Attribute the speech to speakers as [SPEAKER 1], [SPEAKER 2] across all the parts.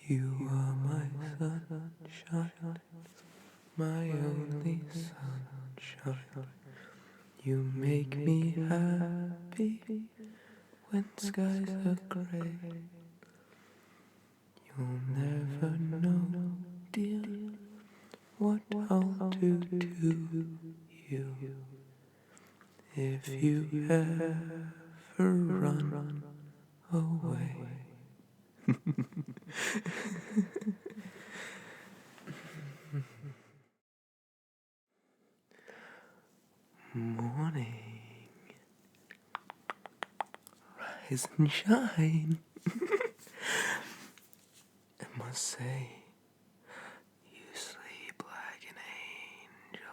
[SPEAKER 1] You are my sunshine, my only sunshine. You make me happy when skies are grey. You'll never know, dear, what I'll do to you if you ever run away. Morning, rise and shine. I must say, you sleep like an angel.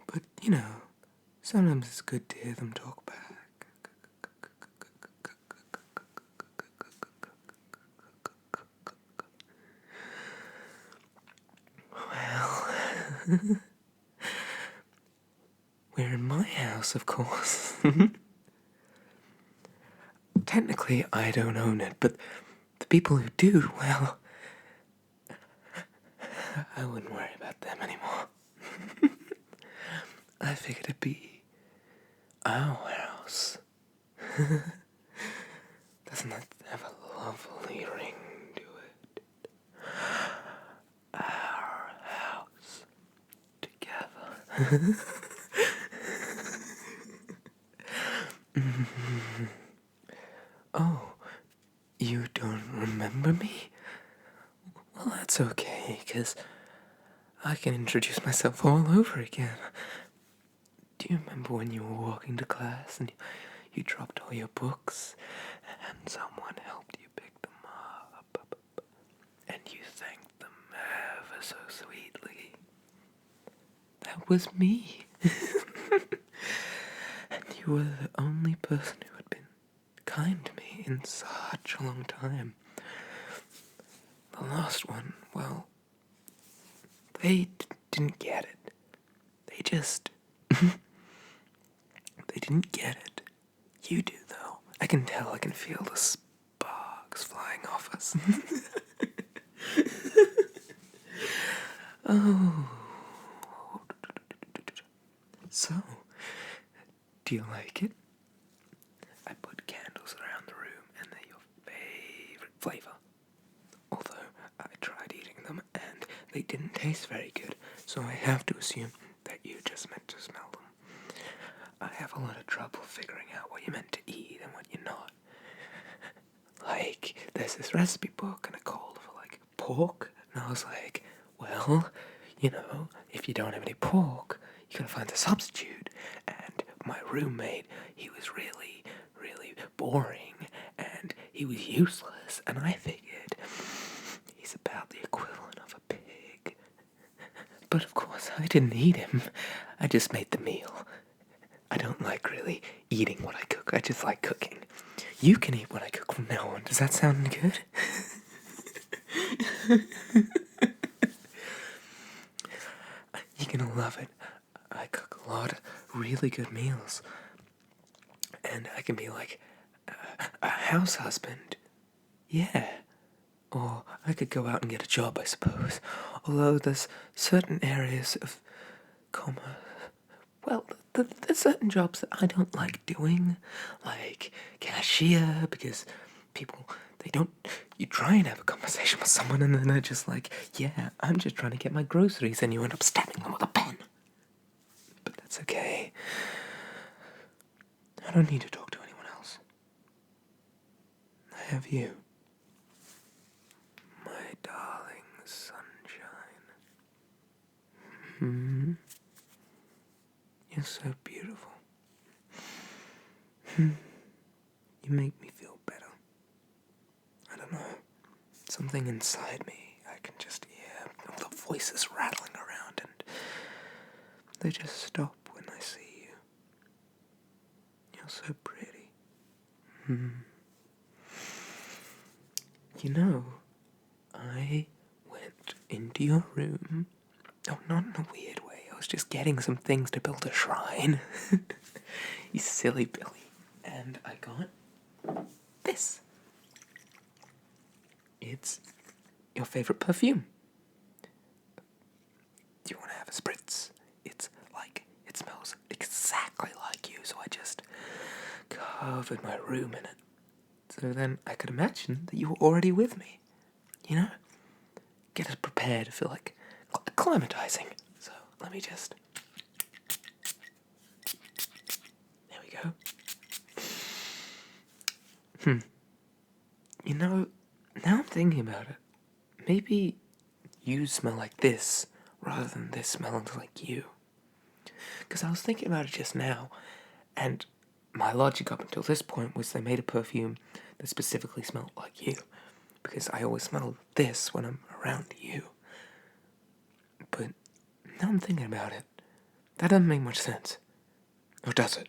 [SPEAKER 1] But, sometimes it's good to hear them talk back. Well, we're in my house, of course. Technically, I don't own it, but the people who do, well, I wouldn't worry about them anymore. I figured it'd be our house. Doesn't that have a lovely ring to it? Our house together. Oh, you don't remember me? Well, that's okay, 'cause I can introduce myself all over again. Do you remember when you were walking to class and you dropped all your books and someone helped you pick them up and you thanked them ever so sweetly? That was me. And you were the only person who had been kind to me in such a long time. The last one, well, they didn't get it. They just... they didn't get it. You do, though. I can tell, I can feel the sparks flying off us. Oh. So, do you like it? I put candles around the room and they're your favorite flavor. Although I tried eating them and they didn't taste very good, so I have to assume that you just meant to smell them. I have a lot of trouble figuring out what you're meant to eat and what you're not. Like, there's this recipe book and it called for, pork, and I was like, well, if you don't have any pork, you can find a substitute. And my roommate, he was really, really boring, and he was useless, and I figured he's about the equivalent of a pig. But of course, I didn't eat him. I just made the meal. I don't like really eating what I cook, I just like cooking. You can eat what I cook from now on. Does that sound good? You're gonna love it. I cook a lot of really good meals. And I can be like a house husband. Yeah. Or I could go out and get a job, I suppose. Although there's certain areas of commerce. Well, there's certain jobs that I don't like doing. Like cashier, because people, you try and have a conversation with someone and then they're just like, yeah, I'm just trying to get my groceries, and you end up stabbing them with a pen. But that's okay. I don't need to talk to anyone else. I have you. My darling sunshine. You're so beautiful. You make me feel better. I don't know. Something inside me, I can just hear all the voices rattling around and they just stop when I see you. You're so pretty. I went into your room. Oh, not in a weird way. I was was just getting some things to build a shrine. You silly Billy. And I got this. It's your favorite perfume. Do you want to have a spritz? It's like, it smells exactly like you, so I just covered my room in it. So then I could imagine that you were already with me. You know? Get us prepared for like acclimatizing. So let me just. There we go. You know, now I'm thinking about it. Maybe you smell like this rather than this smelling like you. Because I was thinking about it just now, and my logic up until this point was they made a perfume that specifically smelled like you. Because I always smell this when I'm around you. But now I'm thinking about it. That doesn't make much sense. Or does it?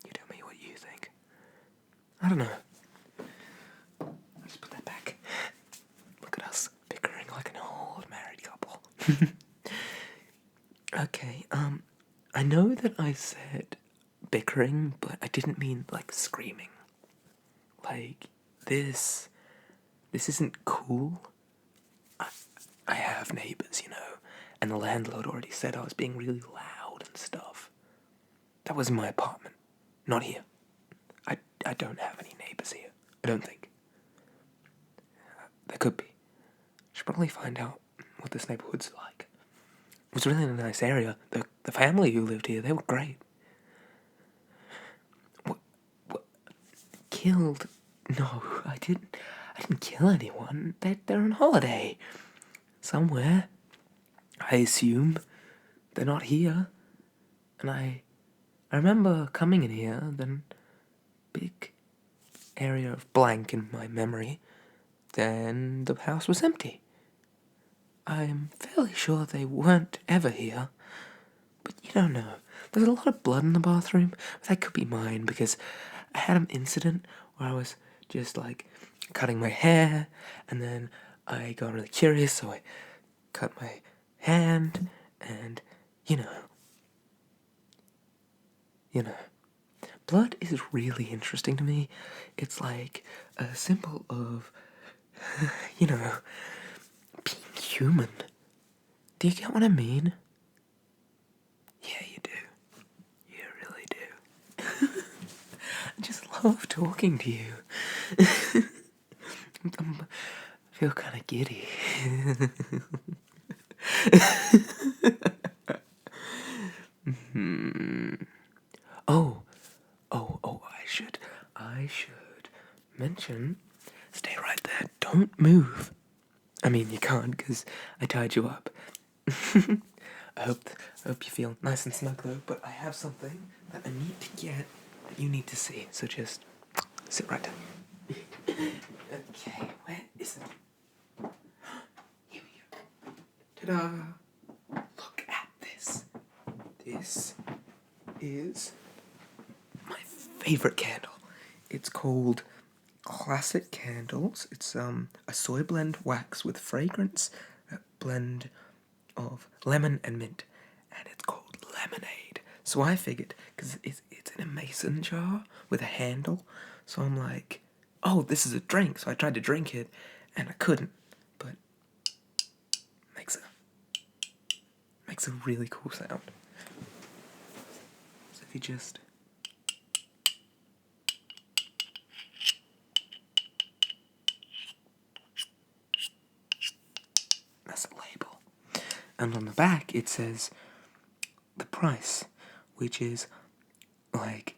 [SPEAKER 1] You tell me what you think. I don't know. Let's put that back. Look at us bickering like an old married couple. Okay, I know that I said bickering, but I didn't mean like screaming. Like, this isn't cool. I have neighbors, you know, and the landlord already said I was being really loud and stuff. That was in my apartment, not here. I don't have any neighbors here. I don't think. There could be. Should probably find out what this neighborhood's like. It was really a nice area. The family who lived here, they were great. What? Killed? No, I didn't kill anyone. They're on holiday. Somewhere. I assume. They're not here. And I remember coming in here, then big area of blank in my memory, then the house was empty. I'm fairly sure they weren't ever here, but you don't know. There's a lot of blood in the bathroom, but that could be mine because I had an incident where I was just like cutting my hair, and then I got really curious, so I cut my hand, and you know. Blood is really interesting to me. It's like a symbol of, you know, being human. Do you get what I mean? Yeah, you do. You really do. I just love talking to you. I feel kind of giddy. Oh, I should mention, stay right there, don't move. I mean, you can't, because I tied you up. I hope you feel nice and snug, though, but I have something that I need to get that you need to see, so just sit right down. Okay, where is it? Here we go. Ta-da! Look at this. This is my favorite candle. It's called Classic Candles. It's a soy blend wax with fragrance, a blend of lemon and mint, and it's called Lemonade. So I figured, because it's in a mason jar with a handle, so I'm like, oh, this is a drink. So I tried to drink it, and I couldn't, but makes a really cool sound. So if you just that's a label. And on the back it says the price, which is like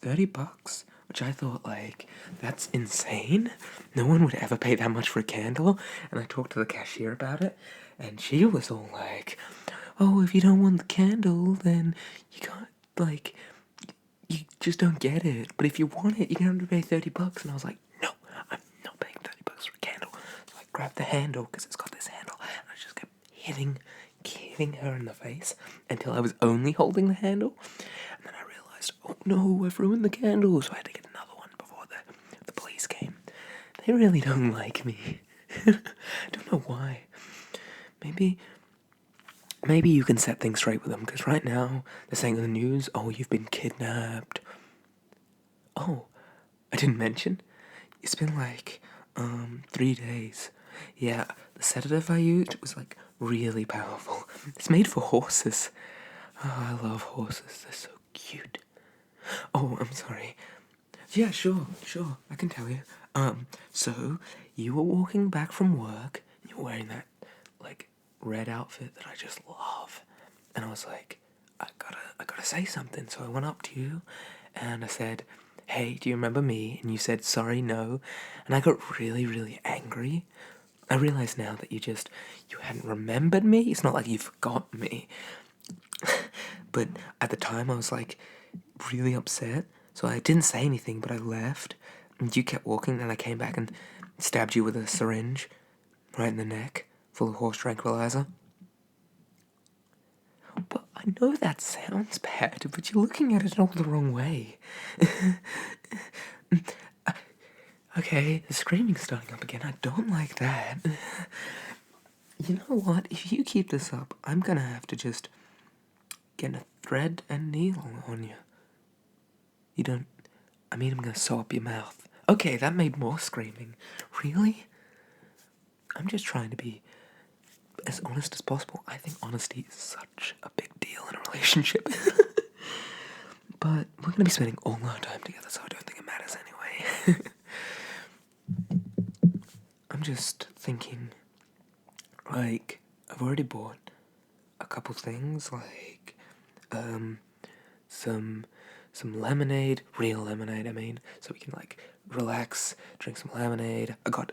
[SPEAKER 1] $30, which I thought, like, that's insane. No one would ever pay that much for a candle. And I talked to the cashier about it, and she was all like, oh, if you don't want the candle, then you can't, like, you just don't get it. But if you want it, you're gonna have to pay $30. And I was like, no, I'm not paying $30 for a candle. So I grabbed the handle, because it's got this handle, and I just kept hitting her in the face until I was only holding the handle. And then I realized, oh no, I've ruined the candle, so I had to get another one before the police came. They really don't like me. I don't know why. Maybe maybe you can set things straight with them, because right now they're saying in the news, oh, you've been kidnapped. Oh, I didn't mention. It's been like 3 days. Yeah, the sedative I used was like really powerful. It's made for horses. Oh, I love horses. They're so cute. Oh, I'm sorry. Yeah, sure. I can tell you. So you were walking back from work, and you're wearing that like red outfit that I just love, and I was like, I gotta say something. So I went up to you, and I said, "Hey, do you remember me?" And you said, "Sorry, no," and I got really, really angry. I realize now that you hadn't remembered me. It's not like you forgot me, but at the time I was like really upset. So I didn't say anything, but I left. And you kept walking, and I came back and stabbed you with a syringe right in the neck, full of horse tranquilizer. But I know that sounds bad, but you're looking at it all the wrong way. Okay, the screaming's starting up again. I don't like that. You know what? If you keep this up, I'm gonna have to just get a thread and needle on you. You don't. I mean, I'm gonna sew up your mouth. Okay, that made more screaming. Really? I'm just trying to be as honest as possible. I think honesty is such a big deal in a relationship. But we're gonna be spending all our time together, so I don't think it matters anyway. I'm just thinking, like, I've already bought a couple things, like, some lemonade, real lemonade, I mean, so we can like relax, drink some lemonade. I got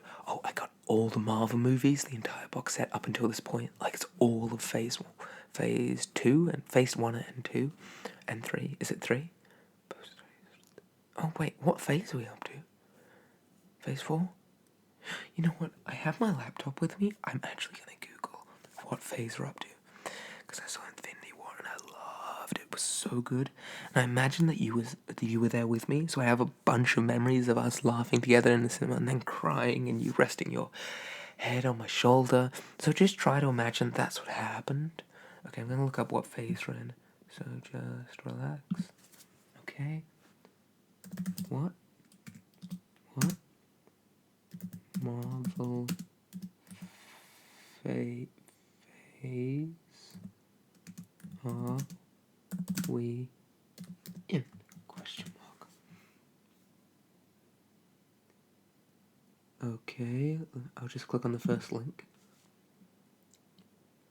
[SPEAKER 1] all the Marvel movies, the entire box set up until this point. Like it's all of phase 2 and phase 1 and 2 and 3. Is it 3? Oh wait, what phase are we up to? Phase 4? You know what? I have my laptop with me. I'm actually gonna Google what phase we're up to, because I saw Infinity War and I loved it. It was so good. And I imagine that you were there with me, so I have a bunch of memories of us laughing together in the cinema and then crying and you resting your head on my shoulder. So just try to imagine that's what happened. Okay, I'm gonna look up what phase we're in. So just relax. Okay. What? Marvel phase are we in? Question mark. Okay, I'll just click on the first link.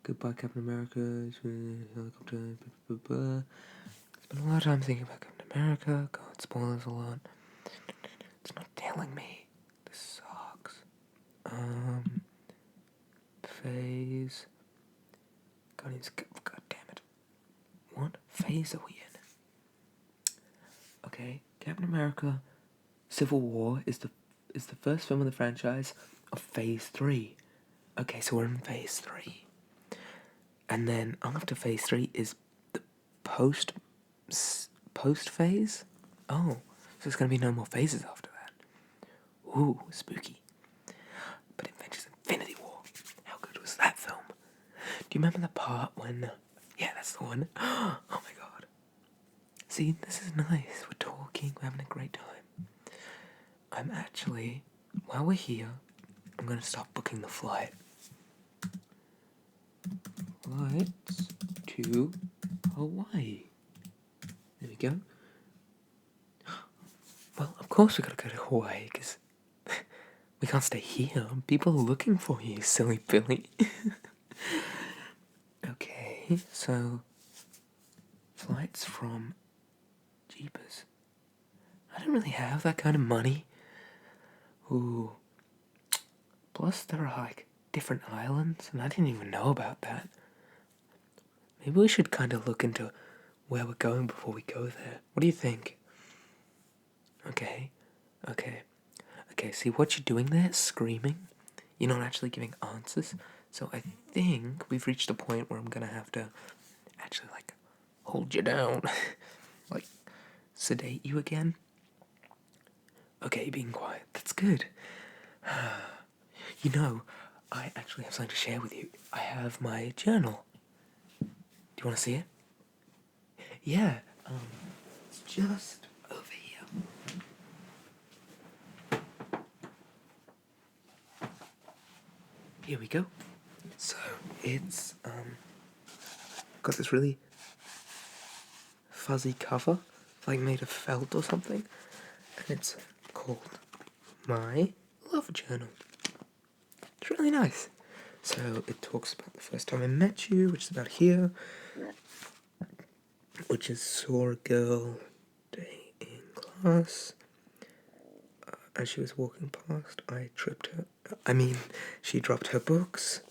[SPEAKER 1] Goodbye, Captain America. Helicopter. Blah, blah, blah. Spent a lot of time thinking about Captain America. God, spoilers a lot. It's not telling me. This sucks. Phase. God damn it. What phase are we in? Okay, Captain America Civil War is the first film of the franchise of phase 3. Okay, so we're in phase 3. And then after phase 3 is the post phase? Oh, so there's gonna be no more phases after that. Ooh, spooky. But Avengers Infinity War. How good was that film? Do you remember the part when... Yeah, that's the one. Oh my god. See, this is nice. We're talking, we're having a great time. I'm actually, while we're here, I'm gonna start booking the flight. Flights to Hawaii. There we go. Well, of course we gotta go to Hawaii, because we can't stay here. People are looking for you, silly Billy. Okay, so flights from Jeepers. I don't really have that kind of money. Ooh. Plus, there are like different islands, and I didn't even know about that. Maybe we should kind of look into where we're going before we go there. What do you think? Okay. See, what you're doing there, screaming, you're not actually giving answers. So I think we've reached a point where I'm gonna have to actually, like, hold you down. Like, sedate you again. Okay, being quiet. That's good. You know, I actually have something to share with you. I have my journal. Do you want to see it? Yeah, it's just over here. Here we go. So, it's, got this really fuzzy cover, like made of felt or something, and it's called My Love Journal. It's really nice. So it talks about the first time I met you, which is about here, which is saw a girl day in class. As she was walking past, I tripped her. She dropped her books.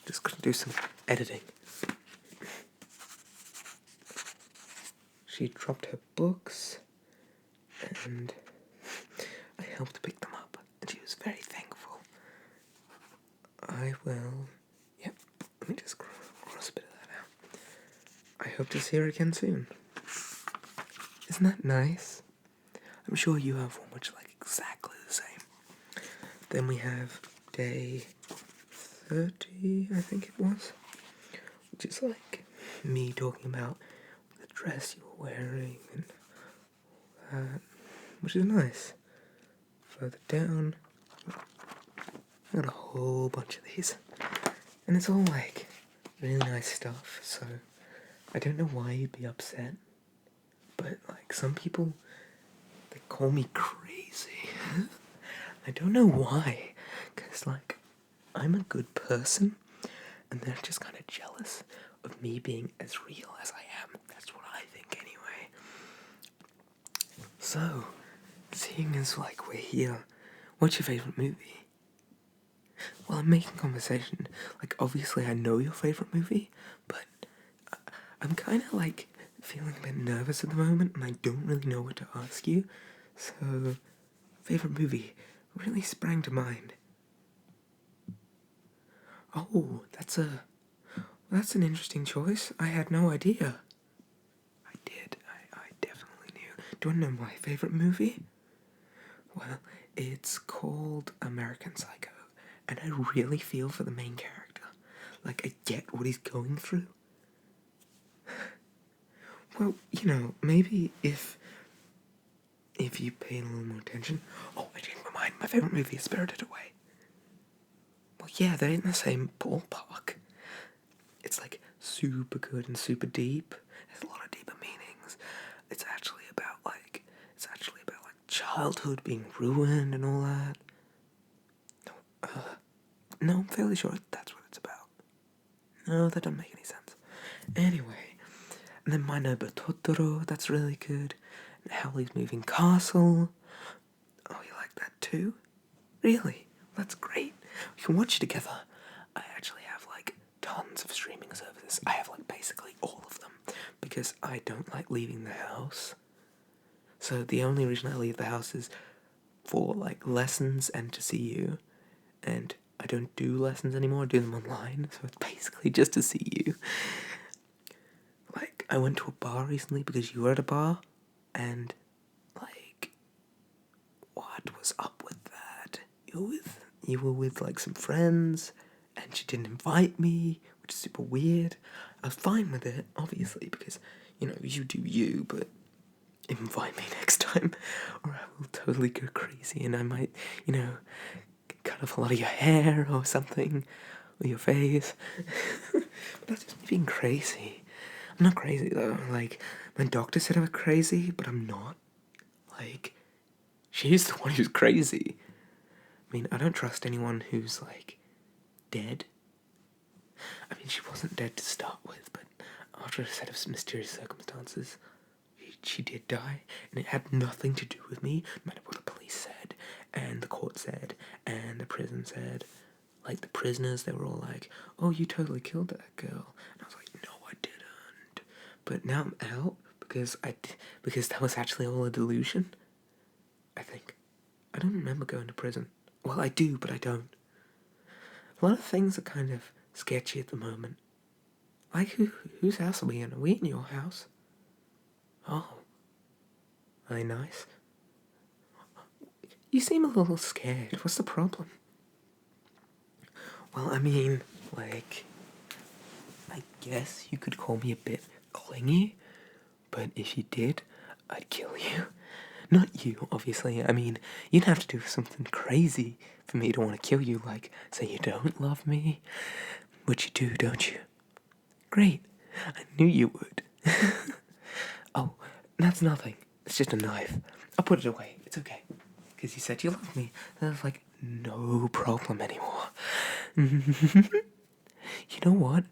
[SPEAKER 1] Just gonna do some editing. She dropped her books, and I helped pick them up, and she was very thankful. Yep, let me just cross a bit of that out. I hope to see her again soon. Isn't that nice? I'm sure you have one which is like exactly the same. Then we have day 30, I think it was, which is like me talking about the dress you were wearing and all that, which is nice. Further down, I got a whole bunch of these, and it's all like really nice stuff, so I don't know why you'd be upset, but like some people, they call me crazy. I don't know why, because like I'm a good person, and they're just kind of jealous of me being as real as I am. That's what I think anyway. So, seeing as like we're here, what's your favourite movie? Well, I'm making conversation. Like, obviously I know your favourite movie, but I'm kind of like feeling a bit nervous at the moment, and I don't really know what to ask you. So, favourite movie really sprang to mind. Oh, that's an interesting choice. I had no idea. I did. I definitely knew. Do you want to know my favourite movie? Well, it's called American Psycho, and I really feel for the main character. Like, I get what he's going through. Well, maybe if you paid a little more attention. Oh, I changed my mind. My favourite movie is Spirited Away. Well, yeah, they're in the same ballpark. It's like super good and super deep. There's a lot of deeper meanings. It's actually about like childhood being ruined and all that. No, I'm fairly sure that's what it's about. No, that doesn't make any sense. Anyway, and then My Neighbor Totoro, that's really good. And Howl's Moving Castle. Oh, you like that too? Really? That's great. We can watch it together. I actually have like tons of streaming services. I have like basically all of them because I don't like leaving the house. So the only reason I leave the house is for like lessons and to see you. And I don't do lessons anymore, I do them online, so it's basically just to see you. Like, I went to a bar recently because you were at a bar, and like, what was up with that? You were with like some friends, and she didn't invite me, which is super weird. I was fine with it, obviously, because, you do you, but invite me next time, or I will totally go crazy, and I might, cut off a lot of your hair or something, or your face. But that's just me being crazy. I'm not crazy though. Like, my doctor said I was crazy, but I'm not. Like, she's the one who's crazy. I mean, I don't trust anyone who's, like, dead. I mean, she wasn't dead to start with, but after a set of mysterious circumstances, she did die, and it had nothing to do with me, no matter what the police said, and the court said, and the prison said. Like, the prisoners, they were all like, oh, you totally killed that girl. And I was like, no, I didn't. But now I'm out, because that was actually all a delusion, I think. I don't remember going to prison. Well, I do, but I don't. A lot of things are kind of sketchy at the moment. Like, whose house are we in? Are we in your house? Oh. Are they nice? You seem a little scared. What's the problem? Well, I mean, like, I guess you could call me a bit clingy, but if you did, I'd kill you. Not you, obviously. I mean, you'd have to do something crazy for me to want to kill you, like say you don't love me. Which you do, don't you? Great. I knew you would. Oh, that's nothing. It's just a knife. I'll put it away. It's okay. Because you said you love me. There's like no problem anymore. You know what?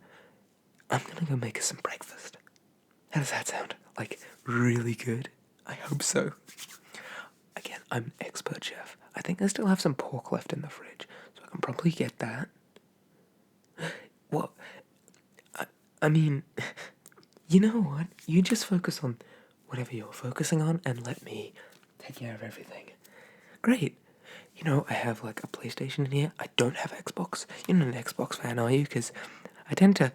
[SPEAKER 1] I'm gonna go make us some breakfast. How does that sound? Like, really good? I hope so. Again, I'm an expert chef. I think I still have some pork left in the fridge, so I can probably get that. Well, I mean, you know what? You just focus on whatever you're focusing on and let me take care of everything. Great. You know, I have like a PlayStation in here. I don't have Xbox. You're not an Xbox fan, are you? Because I tend to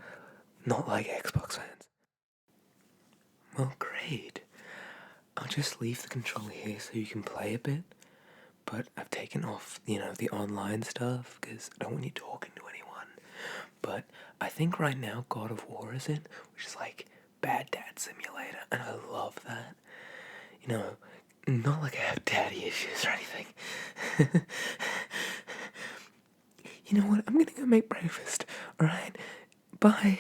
[SPEAKER 1] not like Xbox fans. Well, great. I'll just leave the controller here so you can play a bit. But I've taken off, the online stuff because I don't want you talking to anyone. But I think right now God of War is in, which is like Bad Dad Simulator, and I love that. Not like I have daddy issues or anything. You know what? I'm gonna go make breakfast, alright? Bye.